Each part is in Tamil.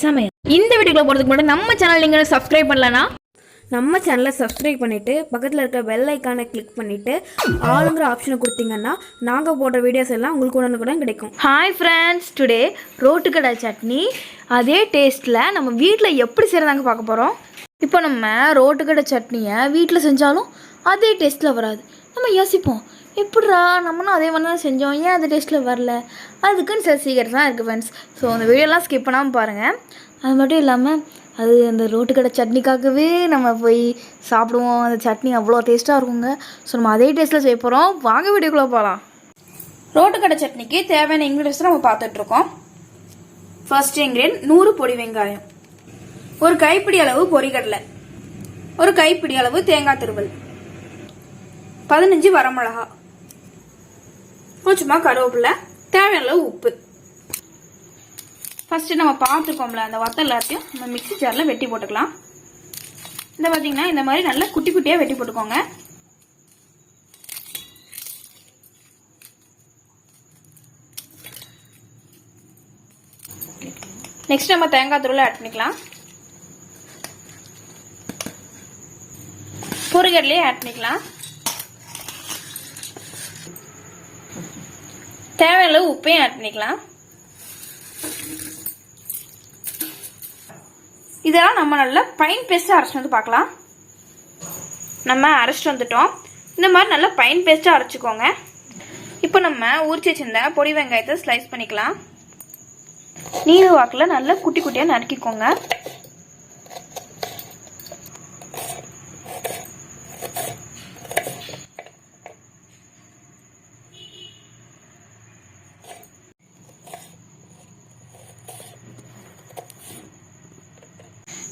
சமையல். இந்த வீடியோக்குள்ள போகிறதுக்கு முன்னாடி நம்ம சேனல் நீங்கள் சப்ஸ்கிரைப் பண்ணலன்னா நம்ம சேனலை சப்ஸ்கிரைப் பண்ணிவிட்டு பக்கத்தில் இருக்க பெல் ஐக்கானை கிளிக் பண்ணிவிட்டு ஆளுங்கிற ஆப்ஷனை கொடுத்தீங்கன்னா நாங்கள் போடுற வீடியோஸ் எல்லாம் உங்களுக்கு உடனுக்குடன் கிடைக்கும். ஹாய் ஃப்ரெண்ட்ஸ், டுடே ரோட்டுக்கடை சட்னி அதே டேஸ்ட்டில் நம்ம வீட்டில் எப்படி செய்கிறதாங்க பார்க்க போகிறோம். இப்போ நம்ம ரோட்டுக்கடை சட்னியை வீட்டில் செஞ்சாலும் அதே டேஸ்ட்டில் வராது. நம்ம யோசிப்போம், எப்படிரா நம்மளும் அதே மாதிரி தான் செஞ்சோம், ஏன் அது டேஸ்ட்டில் வரல? அதுக்குன்னு சில சீக்கிரம் தான் இருக்குது ஃப்ரெண்ட்ஸ். ஸோ அந்த வீடியோலாம் ஸ்கிப் பண்ணாமல் பாருங்கள். அது மட்டும் இல்லாமல் அது அந்த ரோட்டுக்கடை சட்னிக்காகவே நம்ம போய் சாப்பிடுவோம். அந்த சட்னி அவ்வளோ டேஸ்ட்டாக இருக்குங்க. ஸோ நம்ம அதே டேஸ்ட்டில் செய்ய போகிறோம். வாங்க வீடியோக்குள்ளே போகலாம். ரோட்டுக்கடை சட்னிக்கு தேவையான இன்க்ரீடியன்ஸ் நம்ம பார்த்துட்ருக்கோம். ஃபர்ஸ்ட் இன்க்ரீடியன்ட் 100 பொடி வெங்காயம், ஒரு கைப்பிடி அளவு பொரிக்கடலை, ஒரு கைப்பிடி அளவு தேங்காய் துருவல், 15 வரமிளகா, கொஞ்சமாக கருவேப்பிலை, தேவையான அளவு உப்பு. ஃபர்ஸ்ட் நம்ம பார்த்துருக்கோம்ல அந்த வத்தல் எல்லாத்தையும் நம்ம மிக்ஸி ஜாரில் வெட்டி போட்டுக்கலாம். இந்த பார்த்தீங்கன்னா இந்த மாதிரி நல்லா குட்டி குட்டியாக வெட்டி போட்டுக்கோங்க. நெக்ஸ்ட் நம்ம தேங்காய் துருவலை ஆட் பண்ணிக்கலாம். பொரிகடலையே ஆட் பண்ணிக்கலாம். தேவையான அளவு உப்பையும் ஆட் பண்ணிக்கலாம். இதெல்லாம் நம்ம நல்லா பைன் பேஸ்ட்டாக அரைச்சிட்டு வந்து பார்க்கலாம். நம்ம அரைச்சிட்டு வந்துட்டோம். இந்த மாதிரி நல்லா பைன் பேஸ்ட்டாக அரைச்சிக்கோங்க. இப்போ நம்ம உரிச்சு வச்சிருந்த பொடி வெங்காயத்தை ஸ்லைஸ் பண்ணிக்கலாம். நீல வாக்கில் நல்லா குட்டி குட்டியாக நறுக்கிக்கோங்க.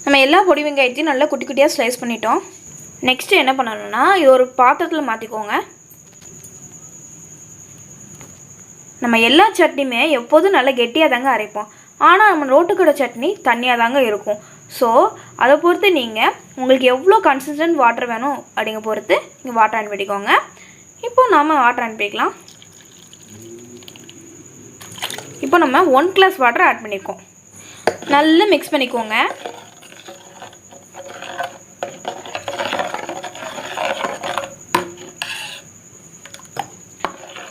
நம்ம எல்லா பொடி வெங்காயத்தையும் நல்லா குட்டி குட்டியாக ஸ்லைஸ் பண்ணிட்டோம். நெக்ஸ்ட்டு என்ன பண்ணணும்னா இது ஒரு பாத்திரத்தில் மாற்றிக்கோங்க. நம்ம எல்லா சட்னியுமே எப்போதும் நல்லா கெட்டியாக தாங்க அரைப்போம். ஆனால் நம்ம ரோட்டுக்கடை சட்னி தண்ணியாக தாங்க இருக்கும். ஸோ அதை பொறுத்து நீங்கள் உங்களுக்கு எவ்வளோ கன்சிஸ்டன்ட் வாட்டர் வேணும் அப்படிங்க பொறுத்து நீங்கள் வாட்டர் ஆட் பண்ணிக்கோங்க. இப்போ நாம் வாட்டர் ஆட் பண்ணிக்கலாம். இப்போ நம்ம 1 கிளாஸ் வாட்டர் ஆட் பண்ணியிருக்கோம். நல்லா மிக்ஸ் பண்ணிக்கோங்க.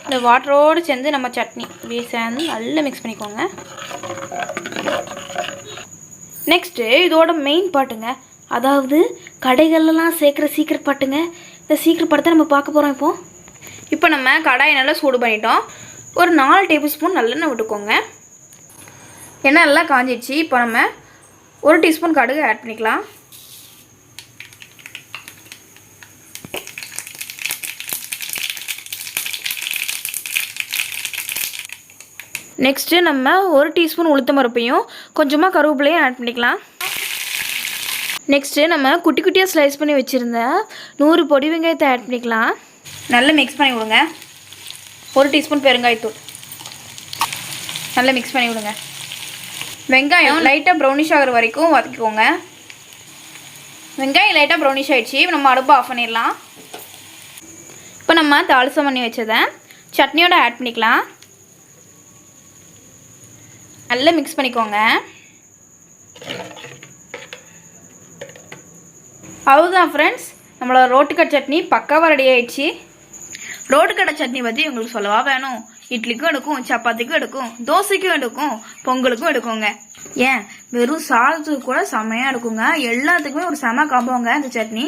இந்த வாட்டரோடு சேர்ந்து நம்ம சட்னி அப்படியே சேர்ந்து நல்லா மிக்ஸ் பண்ணிக்கோங்க. நெக்ஸ்ட்டு இதோட மெயின் பாட்டுங்க, அதாவது கடைகள்லாம் சேர்க்குற சீக்கிரம் பாட்டுங்க. இந்த சீக்கிரம் பாட்டை நம்ம பார்க்க போகிறோம். இப்போ நம்ம கடாயை நல்லா சூடு பண்ணிட்டோம். ஒரு 4 டேபிள் ஸ்பூன் நல்லெண்ணெய் விட்டுக்கோங்க. எண்ணெய் நல்லா காஞ்சிடுச்சு. இப்போ நம்ம 1 டீஸ்பூன் கடுகு ஆட் பண்ணிக்கலாம். நெக்ஸ்ட்டு நம்ம 1 டீஸ்பூன் உளுத்தம் பருப்பையும் கொஞ்சமாக கருவேப்பிலையும் ஆட் பண்ணிக்கலாம். நெக்ஸ்ட்டு நம்ம குட்டி குட்டியாக ஸ்லைஸ் பண்ணி வச்சுருந்த 100 பொடி வெங்காயத்தை ஆட் பண்ணிக்கலாம். நல்லா மிக்ஸ் பண்ணி விடுங்க. 1 டீஸ்பூன் பெருங்காயத்தூள் நல்லா மிக்ஸ் பண்ணி விடுங்க. வெங்காயம் லைட்டாக ப்ரௌனிஷ் ஆகிற வரைக்கும் வதக்கிக்கோங்க. வெங்காயம் லைட்டாக ப்ரௌனிஷ் ஆகிடுச்சு. நம்ம அடுப்பு ஆஃப் பண்ணிடலாம். இப்போ நம்ம தாளிசம் பண்ணி வச்சதை சட்னியோட ஆட் பண்ணிக்கலாம். நல்லா மிக்ஸ் பண்ணிக்கோங்க. அவ்வளோதான் ஃப்ரெண்ட்ஸ், நம்மளோட ரோட்டுக்கடை சட்னி பக்காவாக ரெடி ஆயிடுச்சு. ரோட்டுக்கடை சட்னி பற்றி உங்களுக்கு சொல்லவா வேணும்? இட்லிக்கும் எடுக்கும், சப்பாத்திக்கும் எடுக்கும், தோசைக்கும் எடுக்கும், பொங்கலுக்கும் எடுக்குங்க. ஏன் வெறும் சாதத்துக்கு கூட செமையாக எடுக்குங்க. எல்லாத்துக்குமே ஒரு செம காம்போங்க இந்த சட்னி.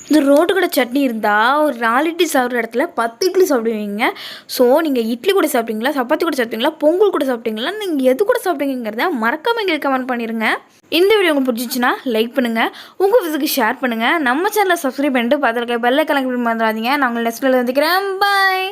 இந்த ரோட்டுக்கடை சட்னி இருந்தால் ஒரு 4 இட்லி சாப்பிட்ற இடத்துல 10 இட்லி சாப்பிடுவீங்க. ஸோ நீங்கள் இட்லி கூட சாப்பிட்டீங்களா, சப்பாத்தி கூட சாப்பிட்டீங்களா, பொங்கல் கூட சாப்பிட்டீங்களா, நீங்கள் எது கூட சாப்பிட்டீங்கிறத மறக்காமல் எங்களுக்கு கமெண்ட் பண்ணிடுங்க. இந்த வீடியோ உங்களுக்கு பிடிச்சிச்சுன்னா லைக் பண்ணுங்கள், உங்கள் ஃப்ரெண்ட்ஸுக்கு ஷேர் பண்ணுங்கள். நம்ம சேனலை சப்ஸ்கிரைப் பண்ணிட்டு பார்த்துருக்க பெல் ஐகானை கிளிக் பண்ணாதீங்க. நான் உங்களை நெக்ஸ்ட் வீடியோவில் வந்துக்கிறேன். பாய்.